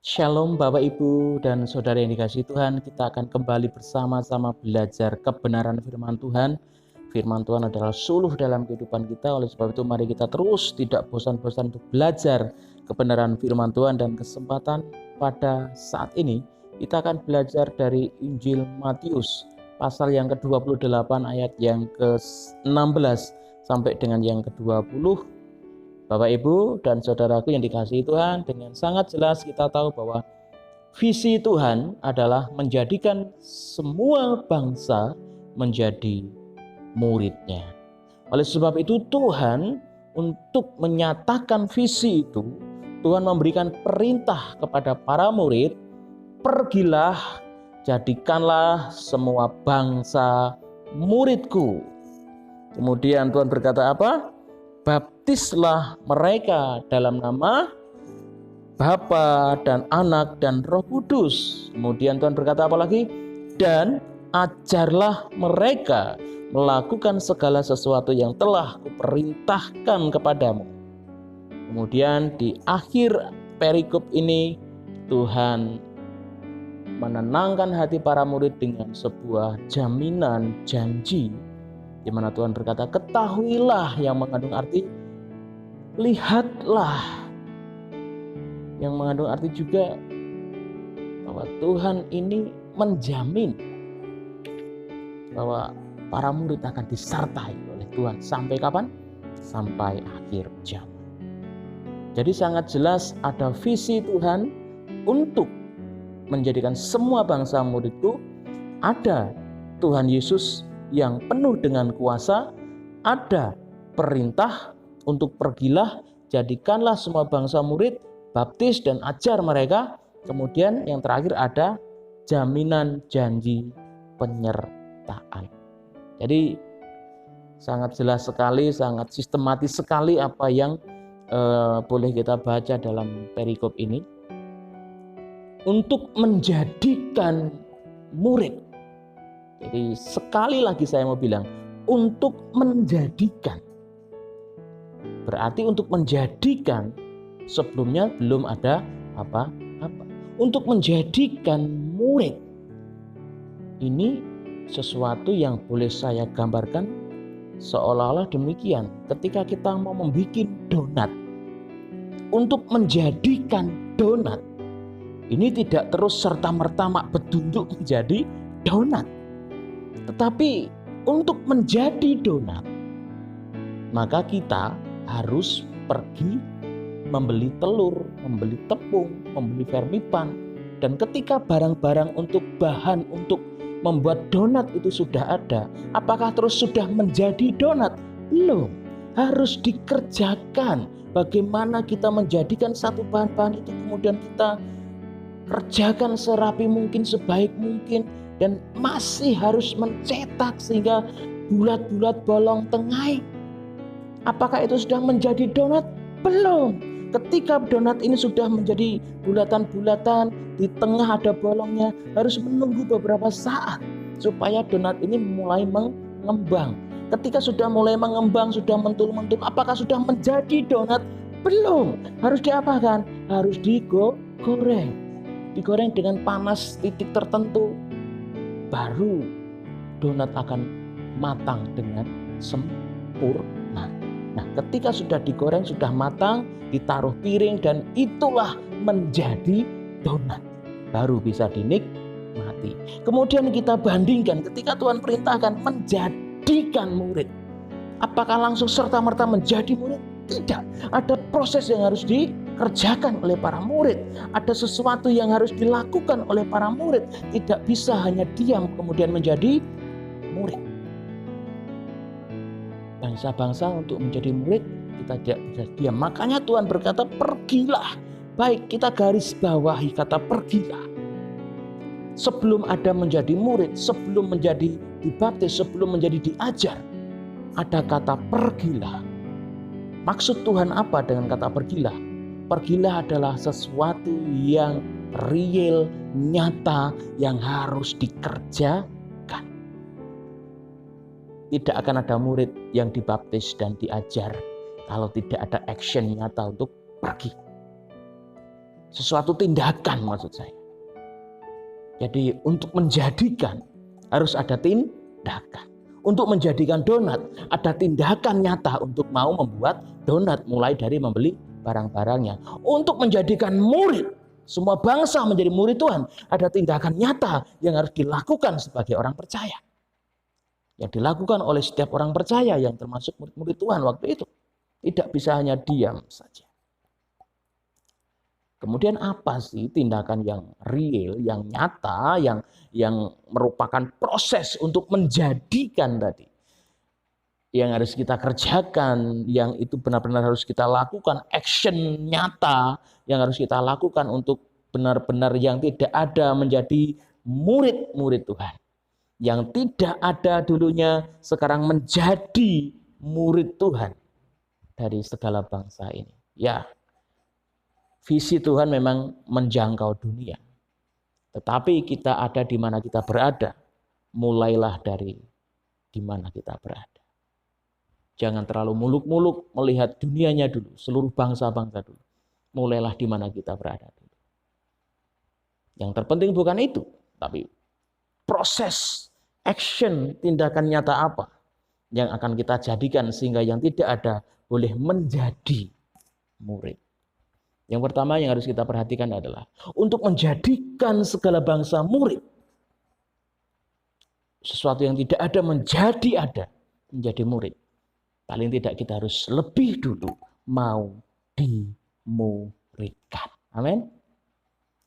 Shalom Bapak Ibu dan Saudara yang dikasihi Tuhan, kita akan kembali bersama-sama belajar kebenaran firman Tuhan. Firman Tuhan adalah suluh dalam kehidupan kita, oleh sebab itu mari kita terus tidak bosan-bosan untuk belajar kebenaran firman Tuhan. Dan kesempatan pada saat ini kita akan belajar dari Injil Matius pasal yang ke-28 ayat yang ke-16 sampai dengan yang ke-20. Bapak Ibu dan saudaraku yang dikasihi Tuhan, dengan sangat jelas kita tahu bahwa visi Tuhan adalah menjadikan semua bangsa menjadi muridnya. Oleh sebab itu Tuhan untuk menyatakan visi itu, Tuhan memberikan perintah kepada para murid, pergilah, jadikanlah semua bangsa muridku. Kemudian Tuhan berkata apa? Baptislah mereka dalam nama Bapa dan Anak dan Roh Kudus. Kemudian Tuhan berkata apa lagi? Dan ajarlah mereka melakukan segala sesuatu yang telah kuperintahkan kepadamu. Kemudian di akhir perikop ini Tuhan menenangkan hati para murid dengan sebuah jaminan janji, di mana Tuhan berkata, ketahuilah, yang mengandung arti lihatlah, yang mengandung arti juga bahwa Tuhan ini menjamin bahwa para murid akan disertai oleh Tuhan sampai kapan? Sampai akhir zaman. Jadi sangat jelas ada visi Tuhan untuk menjadikan semua bangsa muridku. Ada Tuhan Yesus yang penuh dengan kuasa, ada perintah untuk pergilah, jadikanlah semua bangsa murid, baptis dan ajar mereka. Kemudian yang terakhir ada jaminan janji penyertaan. Jadi sangat jelas sekali, sangat sistematis sekali apa yang boleh kita baca dalam perikop ini. Untuk menjadikan murid. Jadi sekali lagi saya mau bilang, untuk menjadikan. Berarti untuk menjadikan, sebelumnya belum ada apa-apa. Untuk menjadikan murid, ini sesuatu yang boleh saya gambarkan seolah-olah demikian. Ketika kita mau membuat donat, untuk menjadikan donat, ini tidak terus serta-merta mak bedunduk menjadi donat. Tetapi untuk menjadi donat, maka kita harus pergi membeli telur, membeli tepung, membeli vermipan. Dan ketika barang-barang untuk bahan untuk membuat donat itu sudah ada, apakah terus sudah menjadi donat? Belum, harus dikerjakan. Bagaimana kita menjadikan satu bahan-bahan itu, kemudian kita kerjakan serapi mungkin, sebaik mungkin. Dan masih harus mencetak sehingga bulat-bulat bolong tengah. Apakah itu sudah menjadi donat? Belum. Ketika donat ini sudah menjadi bulatan-bulatan, di tengah ada bolongnya, harus menunggu beberapa saat supaya donat ini mulai mengembang. Ketika sudah mulai mengembang, sudah mentul-mentul, apakah sudah menjadi donat? Belum. Harus diapakan? Harus digoreng. Digoreng dengan panas titik tertentu, baru donat akan matang dengan sempurna. Nah, ketika sudah digoreng, sudah matang, ditaruh piring, dan itulah menjadi donat. Baru bisa dinikmati. Kemudian kita bandingkan ketika Tuhan perintahkan menjadikan murid. Apakah langsung serta-merta menjadi murid? Tidak. Ada proses yang harus dikerjakan oleh para murid. Ada sesuatu yang harus dilakukan oleh para murid. Tidak bisa hanya diam kemudian menjadi murid. Bangsa-bangsa untuk menjadi murid, kita tidak bisa diam. Makanya Tuhan berkata, pergilah. Baik, kita garis bawahi kata pergilah. Sebelum ada menjadi murid, sebelum menjadi dibaptis, sebelum menjadi diajar, ada kata pergilah. Maksud Tuhan apa dengan kata pergilah? Pergilah adalah sesuatu yang real, nyata, yang harus dikerjakan. Tidak akan ada murid yang dibaptis dan diajar kalau tidak ada action nyata untuk pergi. Sesuatu tindakan maksud saya. Jadi untuk menjadikan harus ada tindakan. Untuk menjadikan donat ada tindakan nyata untuk mau membuat donat, mulai dari membeli barang-barangnya. Untuk menjadikan murid, semua bangsa menjadi murid Tuhan, ada tindakan nyata yang harus dilakukan sebagai orang percaya. Yang dilakukan oleh setiap orang percaya yang termasuk murid-murid Tuhan waktu itu. Tidak bisa hanya diam saja. Kemudian apa sih tindakan yang real, yang nyata, yang merupakan proses untuk menjadikan tadi. Yang harus kita kerjakan, yang itu benar-benar harus kita lakukan, action nyata yang harus kita lakukan untuk benar-benar yang tidak ada menjadi murid-murid Tuhan. Yang tidak ada dulunya sekarang menjadi murid Tuhan dari segala bangsa ini. Ya, visi Tuhan memang menjangkau dunia. Tetapi kita ada di mana kita berada. Mulailah dari di mana kita berada. Jangan terlalu muluk-muluk melihat dunianya dulu, seluruh bangsa-bangsa dulu. Mulailah di mana kita berada dulu. Yang terpenting bukan itu, tapi proses, action, tindakan nyata apa yang akan kita jadikan sehingga yang tidak ada boleh menjadi murid. Yang pertama yang harus kita perhatikan adalah untuk menjadikan segala bangsa murid. Sesuatu yang tidak ada menjadi ada, menjadi murid. Paling tidak kita harus lebih dulu mau dimuridkan. Amin.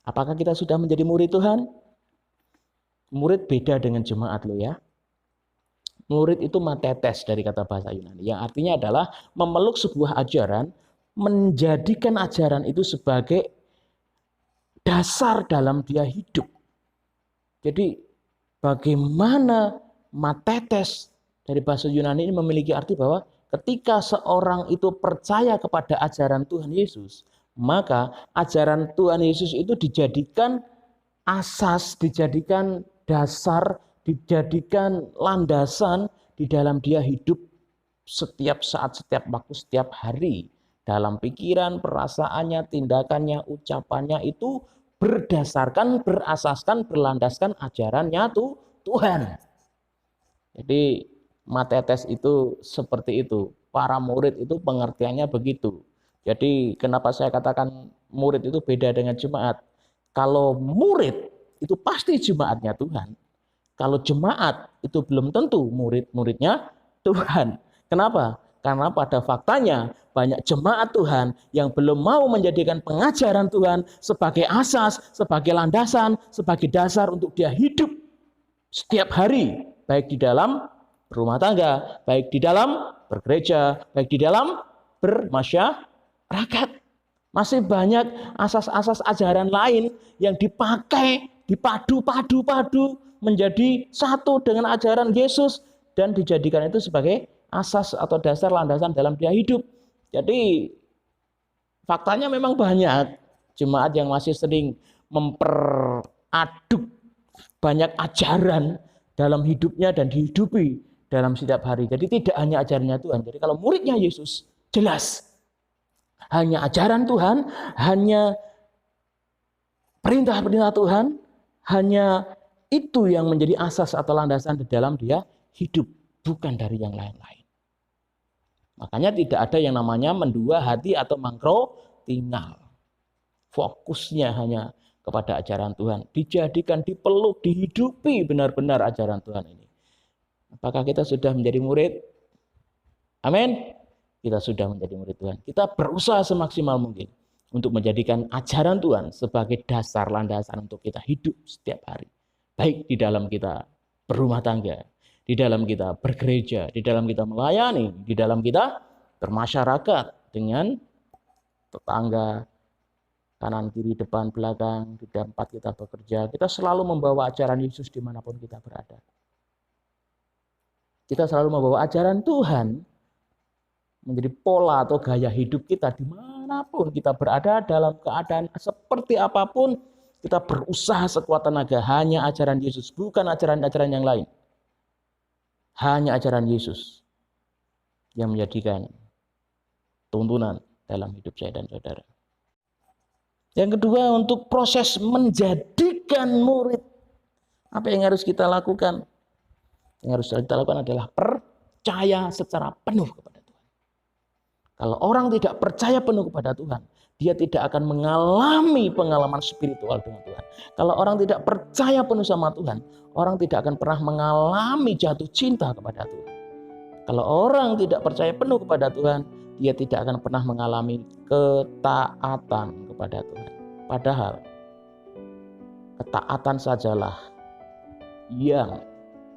Apakah kita sudah menjadi murid Tuhan? Murid beda dengan jemaat lo ya. Murid itu matetes dari kata bahasa Yunani. Yang artinya adalah memeluk sebuah ajaran, menjadikan ajaran itu sebagai dasar dalam dia hidup. Jadi bagaimana matetes dari bahasa Yunani ini memiliki arti bahwa ketika seorang itu percaya kepada ajaran Tuhan Yesus, maka ajaran Tuhan Yesus itu dijadikan asas, dijadikan dasar, dijadikan landasan di dalam dia hidup setiap saat, setiap waktu, setiap hari. Dalam pikiran, perasaannya, tindakannya, ucapannya itu berdasarkan, berasaskan, berlandaskan ajarannya Tuhan. Jadi matetes itu seperti itu. Para murid itu pengertiannya begitu. Jadi kenapa saya katakan murid itu beda dengan jemaat? Kalau murid itu pasti jemaatnya Tuhan. Kalau jemaat itu belum tentu murid-muridnya Tuhan. Kenapa? Karena pada faktanya banyak jemaat Tuhan yang belum mau menjadikan pengajaran Tuhan sebagai asas, sebagai landasan, sebagai dasar untuk dia hidup setiap hari. Baik di dalam rumah tangga, baik di dalam bergereja, baik di dalam bermasyarakat. Masih banyak asas-asas ajaran lain yang dipakai, dipadu-padu menjadi satu dengan ajaran Yesus dan dijadikan itu sebagai asas atau dasar landasan dalam dia hidup. Jadi faktanya memang banyak jemaat yang masih sering memperaduk banyak ajaran dalam hidupnya dan dihidupi dalam setiap hari. Jadi tidak hanya ajarannya Tuhan. Jadi kalau muridnya Yesus jelas hanya ajaran Tuhan, hanya perintah-perintah Tuhan, hanya itu yang menjadi asas atau landasan di dalam dia hidup, bukan dari yang lain-lain. Makanya tidak ada yang namanya mendua hati atau mangkrotingal. Fokusnya hanya kepada ajaran Tuhan, dijadikan, dipeluk, dihidupi benar-benar ajaran Tuhan ini. Apakah kita sudah menjadi murid? Amin. Kita sudah menjadi murid Tuhan. Kita berusaha semaksimal mungkin untuk menjadikan ajaran Tuhan sebagai dasar landasan untuk kita hidup setiap hari. Baik di dalam kita berumah tangga, di dalam kita bergereja, di dalam kita melayani, di dalam kita bermasyarakat dengan tetangga, kanan, kiri, depan, belakang, di tempat kita bekerja. Kita selalu membawa ajaran Yesus dimanapun kita berada. Kita selalu membawa ajaran Tuhan menjadi pola atau gaya hidup kita dimanapun kita berada, dalam keadaan seperti apapun, kita berusaha sekuat tenaga hanya ajaran Yesus, bukan ajaran-ajaran yang lain. Hanya ajaran Yesus yang menjadikan tuntunan dalam hidup saya dan saudara. Yang kedua, untuk proses menjadikan murid, apa yang harus kita lakukan? Yang harus kita lakukan adalah percaya secara penuh kepada Tuhan. Kalau orang tidak percaya penuh kepada Tuhan, dia tidak akan mengalami pengalaman spiritual dengan Tuhan. Kalau orang tidak percaya penuh sama Tuhan, orang tidak akan pernah mengalami jatuh cinta kepada Tuhan. Kalau orang tidak percaya penuh kepada Tuhan, dia tidak akan pernah mengalami ketaatan kepada Tuhan. Padahal ketaatan sajalah yang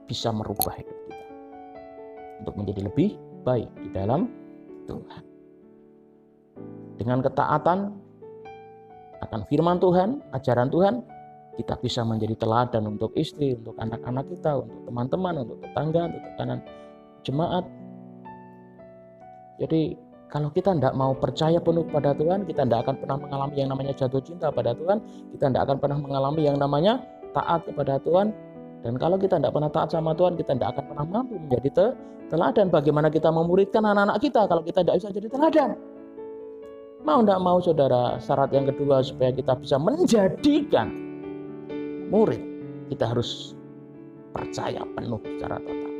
bisa merubah hidup kita untuk menjadi lebih baik di dalam Tuhan. Dengan ketaatan akan firman Tuhan, ajaran Tuhan, kita bisa menjadi teladan untuk istri, untuk anak-anak kita, untuk teman-teman, untuk tetangga, untuk tekanan jemaat. Jadi kalau kita tidak mau percaya penuh pada Tuhan, kita tidak akan pernah mengalami yang namanya jatuh cinta pada Tuhan, kita tidak akan pernah mengalami yang namanya taat kepada Tuhan. Dan kalau kita tidak pernah taat sama Tuhan, kita tidak akan pernah mampu menjadi teladan. Bagaimana kita memuridkan anak-anak kita kalau kita tidak bisa jadi teladan? Mau tidak mau saudara, syarat yang kedua supaya kita bisa menjadikan murid, kita harus percaya penuh secara total.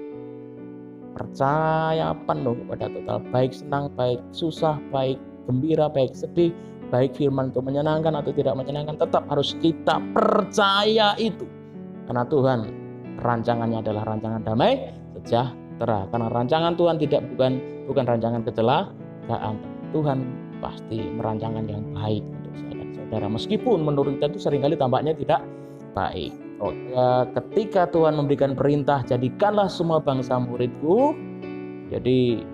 Percaya penuh kepada total, baik senang, baik susah, baik gembira, baik sedih, baik firman itu menyenangkan atau tidak menyenangkan, tetap harus kita percaya itu. Karena Tuhan rancangannya adalah rancangan damai sejahtera. Karena rancangan Tuhan bukan rancangan kecelakaan. Tuhan pasti merancangkan yang baik untuk saya dan saudara. Meskipun menurut kita itu seringkali tampaknya tidak baik. Ketika Tuhan memberikan perintah, jadikanlah semua bangsa muridku. Jadi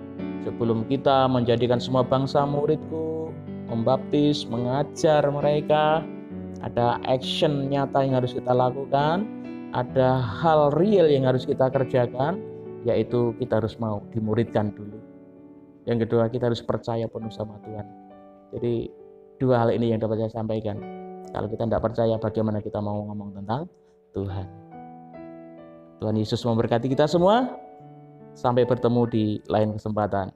sebelum kita menjadikan semua bangsa muridku, membaptis, mengajar mereka, ada action nyata yang harus kita lakukan, ada hal real yang harus kita kerjakan, yaitu kita harus mau dimuridkan dulu. Yang kedua, kita harus percaya penuh sama Tuhan. Jadi dua hal ini yang dapat saya sampaikan. Kalau kita tidak percaya, bagaimana kita mau ngomong tentang Tuhan? Tuhan Yesus memberkati kita semua. Sampai bertemu di lain kesempatan.